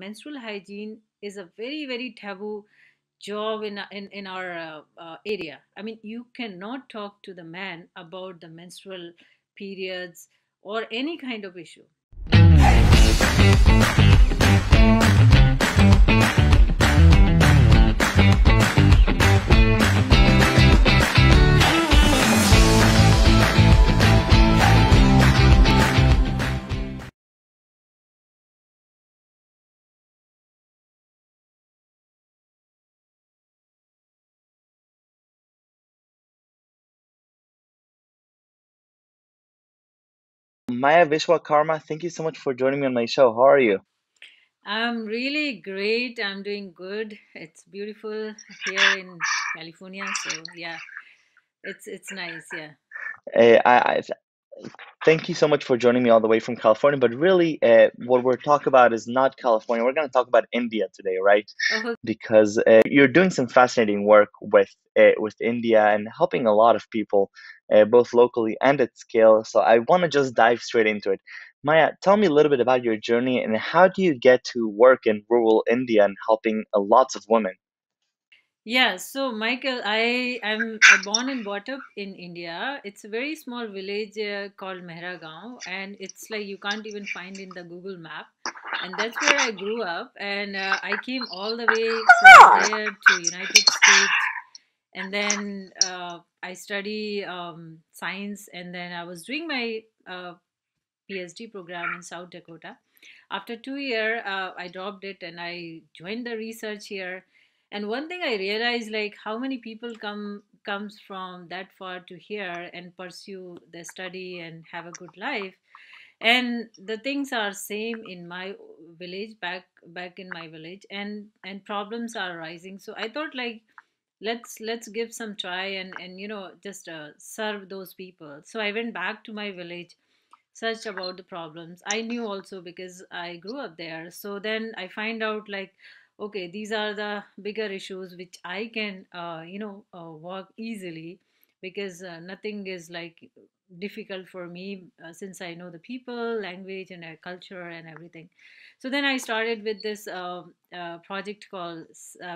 Menstrual hygiene is a very, very taboo job in our area. I mean, you cannot talk to the man about the menstrual periods or any kind of issue. Maya Vishwakarma, thank you so much for joining me on my show. How are you? I'm really great. I'm doing good. It's beautiful here in California. So yeah, it's nice. Yeah. I thank you so much for joining me all the way from California. But really, what we're talking about is not California. We're going to talk about India today, right? Oh, Because you're doing some fascinating work with India and helping a lot of people, both locally and at scale. So I want to just dive straight into it. Maya, tell me a little bit about your journey and how do you get to work in rural India and helping lots of women? yeah, so Michael, I born and brought up in India. It's a very small village called Mehragaon, and it's like you can't even find in the Google map. And that's where I grew up, and I came all the way from there to United States, and then I study science, and then I was doing my PhD program in South Dakota. After 2 years, I dropped it and I joined the research here. And one thing I realized, like how many people comes from that far to here and pursue their study and have a good life. And the things are same in my village, back in my village, and problems are rising. So I thought like let's give some try and just serve those people. So I went back to my village, searched about the problems. I knew also because I grew up there. So then I find out like, okay, these are the bigger issues which I can, work easily, because nothing is like difficult for me, since I know the people, language, and culture and everything. So then I started with this project called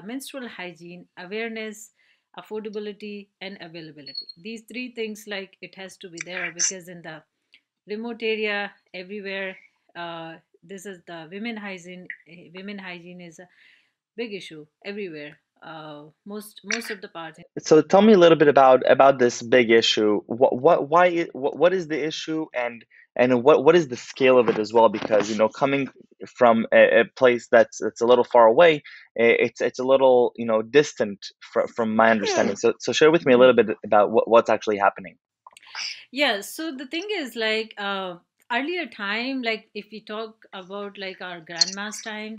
Menstrual Hygiene Awareness, affordability, and availability. These three things, like it has to be there, because in the remote area everywhere, this is the women hygiene is a big issue everywhere, most of the parts. So tell me a little bit about this big issue. What is the issue and what is the scale of it as well? Because coming from a place that's a little far away, it's a little distant from my understanding. So share with me a little bit about what's actually happening. Yeah, so the thing is like, earlier time, like if we talk about like our grandma's time,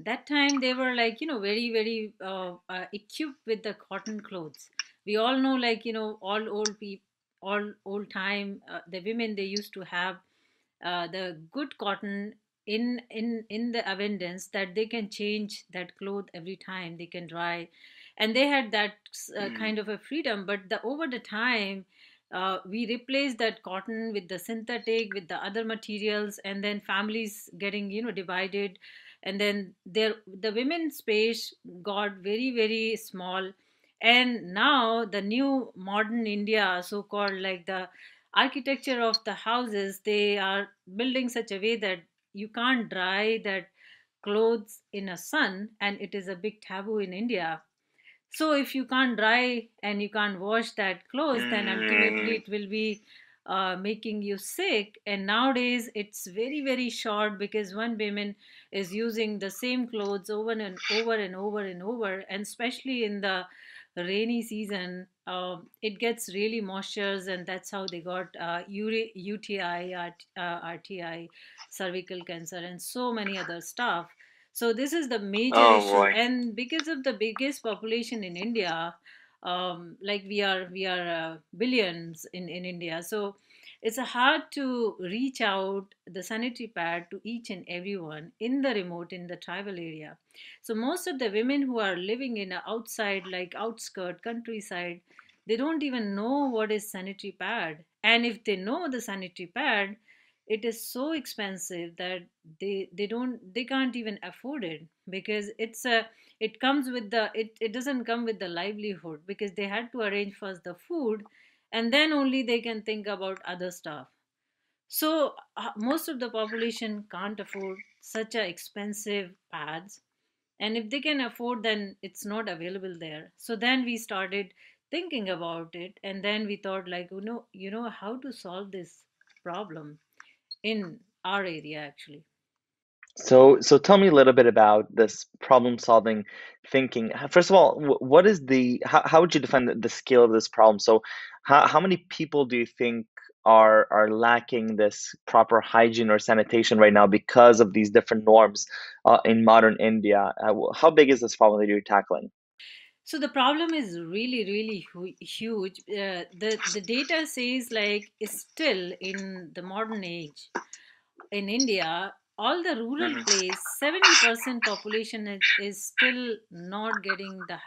that time they were like, very, very equipped with the cotton clothes. We all know, like, all old people, all old time, the women, they used to have the good cotton in the abundance, that they can change that cloth every time, they can dry, and they had that kind of a freedom. But the over the time, we replaced that cotton with the synthetic, with the other materials, and then families getting divided, and then the women's space got very, very small. And now the new modern India, so called, like the architecture of the houses, they are building such a way that you can't dry that clothes in a sun, and it is a big taboo in India. So if you can't dry and you can't wash that clothes, then ultimately it will be making you sick. And nowadays it's very, very short, because one woman is using the same clothes over and over and over and over, and especially in the rainy season, it gets really moistures, and that's how they got UTI, RTI, cervical cancer, and so many other stuff. So this is the major Oh issue. boy. And because of the biggest population in India, like we are billions in India. So it's hard to reach out the sanitary pad to each and everyone in the remote, in the tribal area. So most of the women who are living in a outside, like outskirt countryside, they don't even know what is sanitary pad. And if they know the sanitary pad, it is so expensive that they can't even afford it, because it comes with it doesn't come with the livelihood, because they had to arrange first the food, and then only they can think about other stuff. So most of the population can't afford such a expensive pads, and if they can afford, then it's not available there. So then we started thinking about it, and then we thought, like, how to solve this problem in our area actually. So tell me a little bit about this problem-solving thinking. First of all, what is how would you define the scale of this problem? So how many people do you think are lacking this proper hygiene or sanitation right now because of these different norms in modern India? How big is this problem that you're tackling? So the problem is really, really huge. The data says, like, is still in the modern age in India, all the rural Mhm. place, 70% population is still not getting the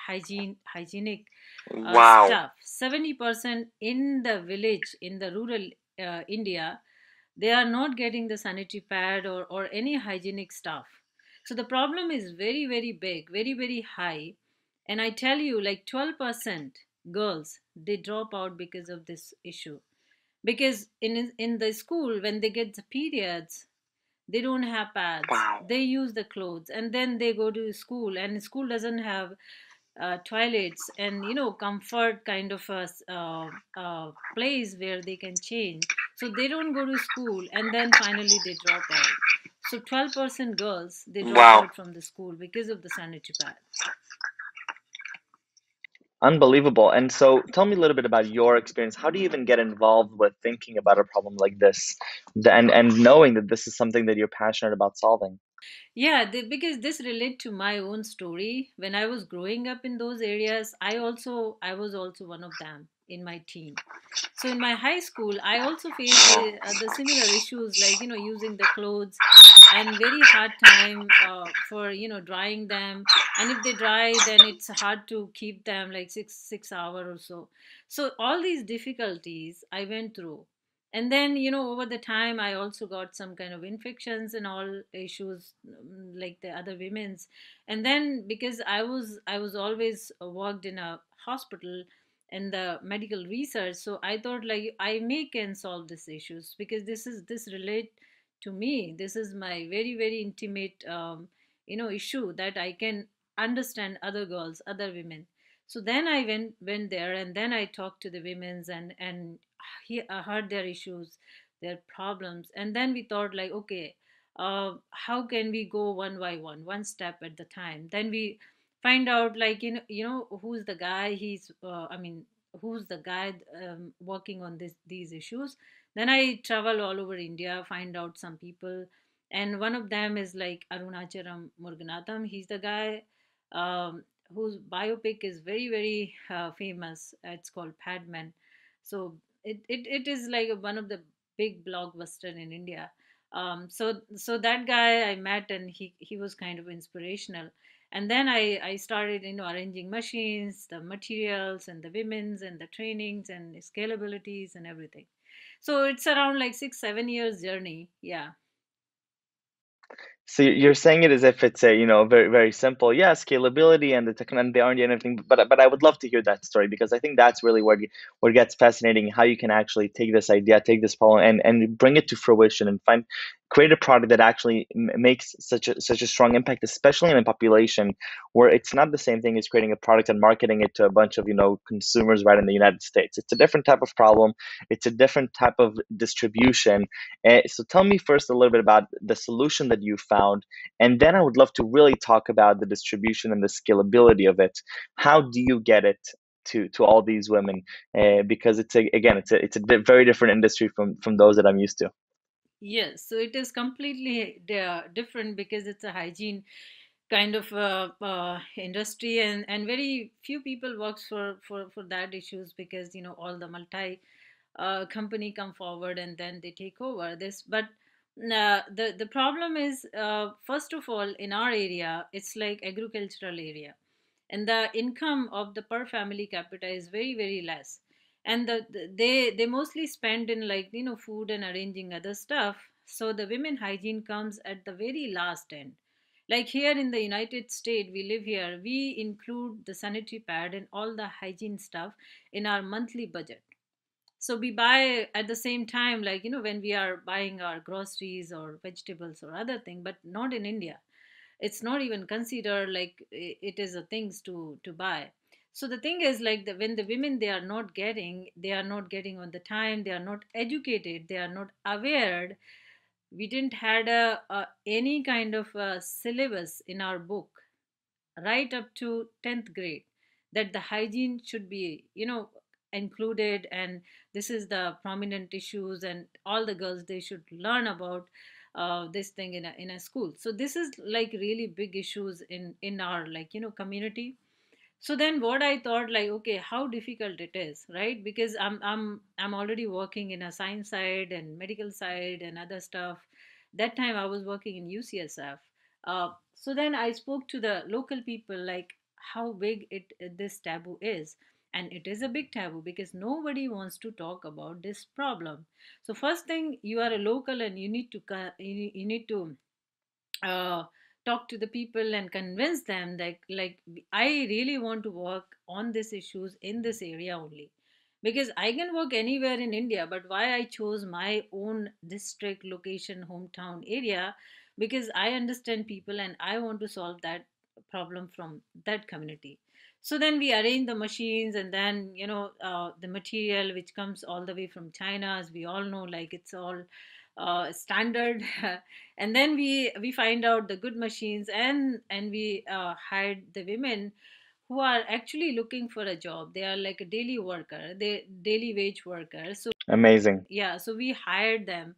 hygienic Wow. stuff. 70% in the village, in the rural India, they are not getting the sanitary pad or any hygienic stuff. So the problem is very, very big, very, very high. And I tell you, like 12% girls, they drop out because of this issue. Because in the school, when they get the periods, they don't have pads, Wow. they use the clothes, and then they go to school, and school doesn't have toilets and comfort kind of a place where they can change. So they don't go to school, and then finally they drop out. So 12% girls, they drop Wow. out from the school because of the sanitary pad. Unbelievable. And so tell me a little bit about your experience. How do you even get involved with thinking about a problem like this and knowing that this is something that you're passionate about solving? Yeah, because this relate to my own story. When I was growing up in those areas, I was also one of them in my teen. So in my high school, I also faced the similar issues, like using the clothes, and very hard time for drying them. And if they dry, then it's hard to keep them like six hour or so. So all these difficulties I went through. And then over the time, I also got some kind of infections and all issues, like the other women's. And then, because I was always worked in a hospital and the medical research, so I thought, like, I may can solve these issues, because this relate to me. This is my very, very intimate issue, that I can understand other girls, other women. So then I went there, and then I talked to the women's, and heard their issues, their problems. And then we thought, like, okay, how can we go one by one step at the time. Then we find out, like, who's the guy, who's the guy working on these issues. Then I travel all over India, find out some people, and one of them is like Arunacharam Muruganathan. He's the guy whose biopic is very, very famous. It's called Padman. So it is like one of the big blockbuster in India. So that guy I met, and he was kind of inspirational. And then I started arranging machines, the materials, and the women's, and the trainings, and scalabilities, and everything. So it's around like 6 7 years journey. Yeah. So you're saying it as if it's a, very, very simple, yeah, scalability and the technology and the R&D and everything. But I would love to hear that story, because I think that's really what gets fascinating, how you can actually take this idea, take this problem, and bring it to fruition and create a product that actually makes such a strong impact, especially in a population where it's not the same thing as creating a product and marketing it to a bunch of, consumers right in the United States. It's a different type of problem. It's a different type of distribution. So tell me first a little bit about the solution that you found, and then I would love to really talk about the distribution and the scalability of it. How do you get it to all these women? Because it's a very different industry from those that I'm used to. Yes, so it is completely different, because it's a hygiene kind of industry, and very few people works for that issues, because all the multi company come forward, and then they take over this. But the problem is, first of all, in our area, it's like agricultural area, and the income of the per family capita is very, very less. and they mostly spend in, like, food and arranging other stuff. So the women hygiene comes at the very last end. Like here in the United States, we live here, we include the sanitary pad and all the hygiene stuff in our monthly budget. So we buy at the same time, like, when we are buying our groceries or vegetables or other thing, but not in India. It's not even considered like it is a things to buy. So the thing is, like, when the women, they are not getting on the time, they are not educated, they are not aware. We didn't had a any kind of a syllabus in our book right up to 10th grade that the hygiene should be, included, and this is the prominent issues, and all the girls, they should learn about this thing in a school. So this is like really big issues in our, like, community. So then what I thought, like, okay, how difficult it is, right? Because I'm already working in a science side and medical side and other stuff. That time I was working in UCSF. So then I spoke to the local people, like, how big this taboo is. And it is a big taboo because nobody wants to talk about this problem. So first thing, you are a local and you need to you need to uh, talk to the people and convince them that, like, I really want to work on these issues in this area only, because I can work anywhere in India, but why I chose my own district location hometown area, because I understand people and I want to solve that problem from that community. So then we arrange the machines, and then, the material which comes all the way from China, as we all know, like, it's all standard. And then we find out the good machines, and we hired the women who are actually looking for a job. They are like a daily worker, they daily wage workers. So Amazing. yeah, so we hired them,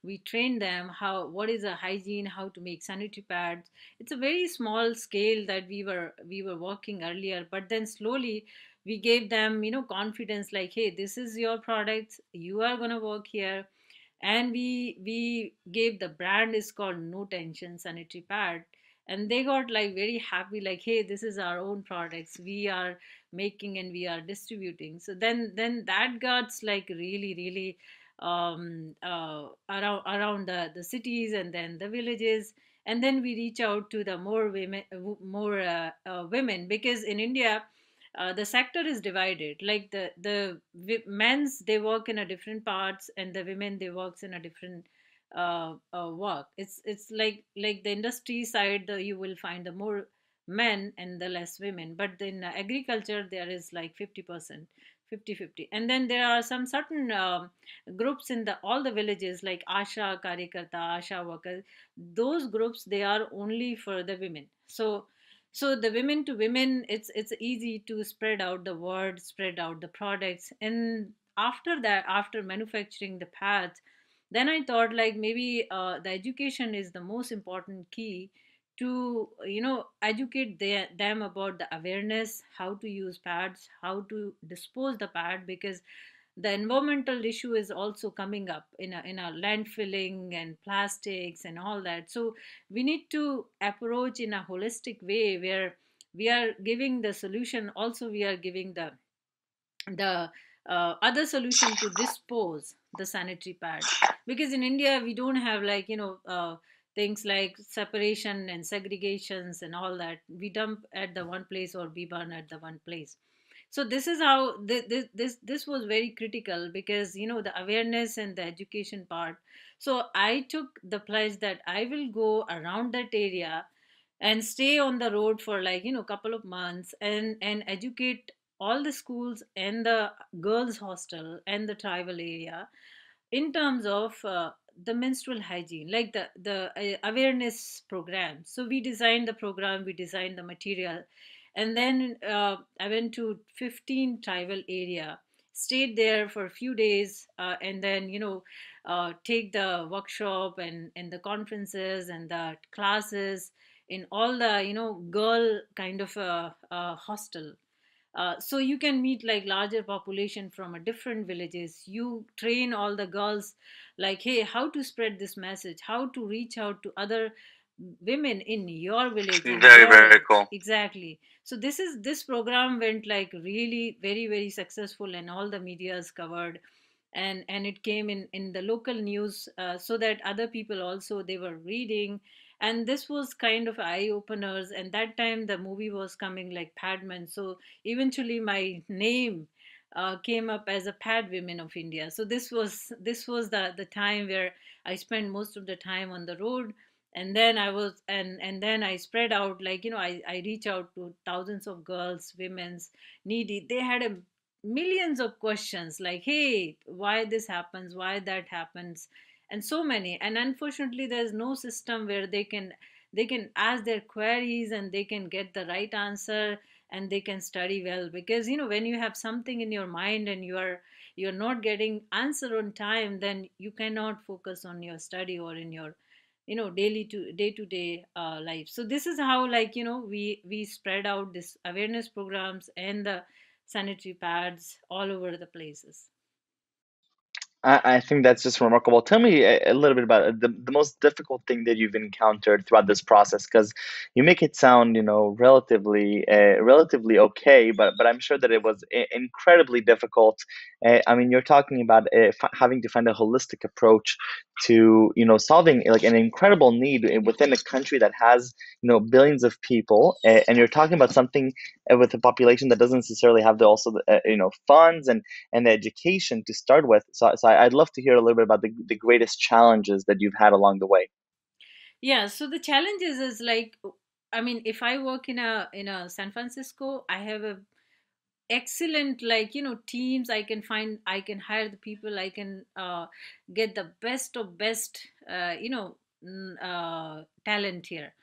we trained them how, what is a hygiene, how to make sanitary pads. It's a very small scale that we were working earlier, but then slowly we gave them, confidence, like, hey, this is your products, you are going to work here. And we gave, the brand is called No Tension Sanitary Pad, and they got like very happy, like, hey, this is our own products, we are making and we are distributing. So then that got like really really around the cities and then the villages. And then we reach out to the more women, women, because in India the sector is divided, like the men's, they work in a different parts, and the women, they works in a different work. It's like the industry side, you will find the more men and the less women, but in agriculture there is like 50%, 50-50. And then there are some certain groups in the all the villages, like asha karyakarta, asha workers. Those groups, they are only for the women. So the women to women, it's easy to spread out the word, spread out the products. And after that, after manufacturing the pads, then I thought, like, maybe the education is the most important key to, educate them about the awareness, how to use pads, how to dispose the pad, because the environmental issue is also coming up in a landfilling and plastics and all that. So we need to approach in a holistic way, where we are giving the solution, also we are giving the other solution to dispose the sanitary pad. Because in India we don't have, like, things like separation and segregations and all that. We dump at the one place or we burn at the one place. So this is how this was very critical, because the awareness and the education part. So I took the pledge that I will go around that area and stay on the road for, like, couple of months, and educate all the schools and the girls hostel and the tribal area in terms of the menstrual hygiene, like the awareness program. So we designed the program, we designed the material, and then I went to 15 tribal area, stayed there for a few days, and then take the workshop and the conferences and the classes in all the girl kind of hostel. So you can meet like larger population from a different villages. You train all the girls, like, hey, how to spread this message, how to reach out to other women in your village, in Very, your very cool. exactly. So this program went like really very very successful, and all the medias covered, and it came in the local news, so that other people also they were reading, and this was kind of eye openers. And that time the movie was coming like Padman, so eventually my name came up as a Pad Women of India. So this was the time where I spent most of the time on the road. And then I was and then I spread out, like, I reach out to thousands of girls, women's needy. They had a millions of questions, like, hey, why this happens, why that happens, and so many. And unfortunately there's no system where they can ask their queries and they can get the right answer, and they can study well. Because when you have something in your mind and you're not getting answer on time, then you cannot focus on your study or in your daily to day life. So this is how, like, we spread out this awareness programs and the sanitary pads all over the places. I think that's just remarkable. Tell me a little bit about the most difficult thing that you've encountered throughout this process, because you make it sound, relatively okay, but I'm sure that it was incredibly difficult. I mean, you're talking about having to find a holistic approach to, solving like an incredible need within a country that has, billions of people, and you're talking about something with a population that doesn't necessarily have the also, funds and the education to start with. So I'd love to hear a little bit about the greatest challenges that you've had along the way. Yeah, so the challenges is like, I mean, if I work in a San Francisco, I have a excellent, like, teams. I can hire the people, I can get the best of best talent here.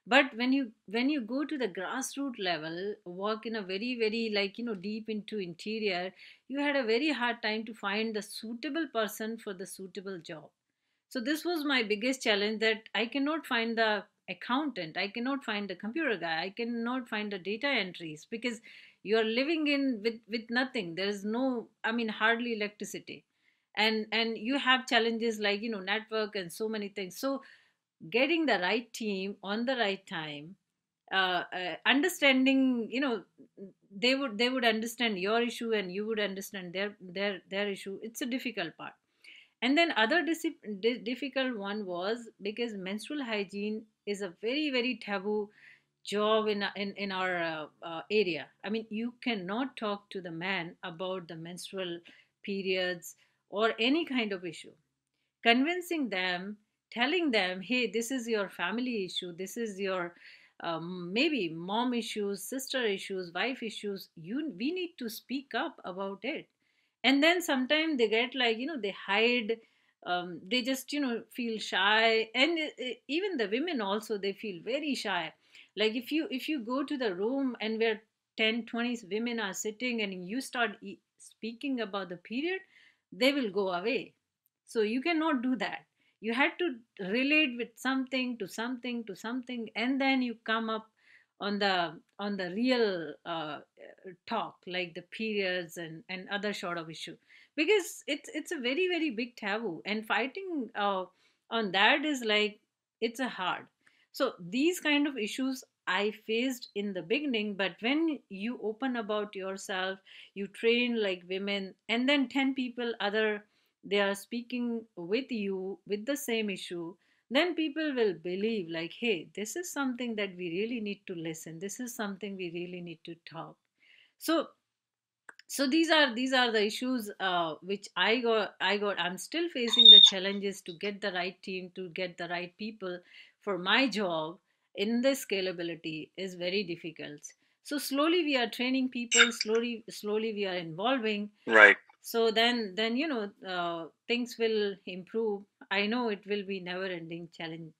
But when you go to the grassroots level, work in a very very, like, deep into interior, you had a very hard time to find the suitable person for the suitable job. So this was my biggest challenge, that I cannot find the accountant, I cannot find the computer guy, I cannot find the data entries, because you are living in with nothing. There is no, I mean, hardly electricity. And you have challenges like, network and so many things. So getting the right team on the right time, understanding, they would understand your issue and you would understand their issue. It's a difficult part. And then other difficult one was because menstrual hygiene is a very very taboo job in our area. I mean, you cannot talk to the man about the menstrual periods or any kind of issue. Convincing them, telling them, hey, this is your family issue, this is your maybe mom issues, sister issues, wife issues, we need to speak up about it. And then sometimes they get like, they hide, they just feel shy. And even the women also, they feel very shy. Like if you go to the room and where 10, 20 women are sitting and you start speaking about the period, they will go away. So you cannot do that. You had to relate with something to something to something, and then you come up on the real talk, like the periods and other sort of issue. Because it's a very very big taboo, and fighting on that is like, it's a hard. So these kind of issues I faced in the beginning. But when you open about yourself, you train like women, and then 10 people other, they are speaking with you with the same issue, then people will believe like, hey, this is something that we really need to listen, this is something we really need to talk. So so these are the issues which I'm still facing the challenges to get the right team, to get the right people for my job. In the scalability is very difficult. So slowly we are training people, slowly we are involving. Right. So then things will improve. I know it will be never ending challenge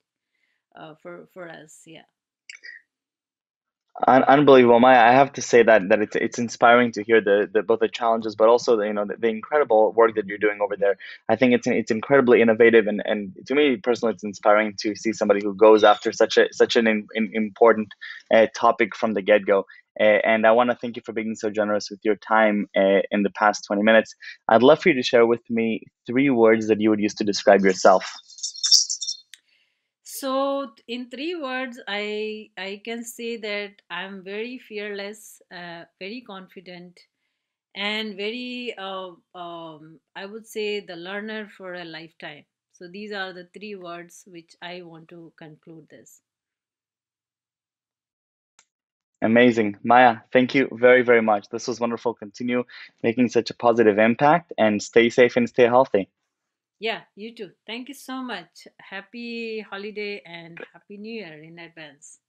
for us. Yeah. Unbelievable, Maya. I have to say that it's inspiring to hear the both the challenges, but also the incredible work that you're doing over there. I think it's incredibly innovative, and to me personally, it's inspiring to see somebody who goes after such an important topic from the get go. And I want to thank you for being so generous with your time in the past 20 minutes. I'd love for you to share with me three words that you would use to describe yourself. So, in three words, I can say that I'm very fearless, very confident, and very I would say the learner for a lifetime. So these are the three words which I want to conclude this. Amazing. Maya, thank you very, very much. This was wonderful. Continue making such a positive impact and stay safe and stay healthy. Yeah, you too. Thank you so much. Happy holiday and happy new year in advance.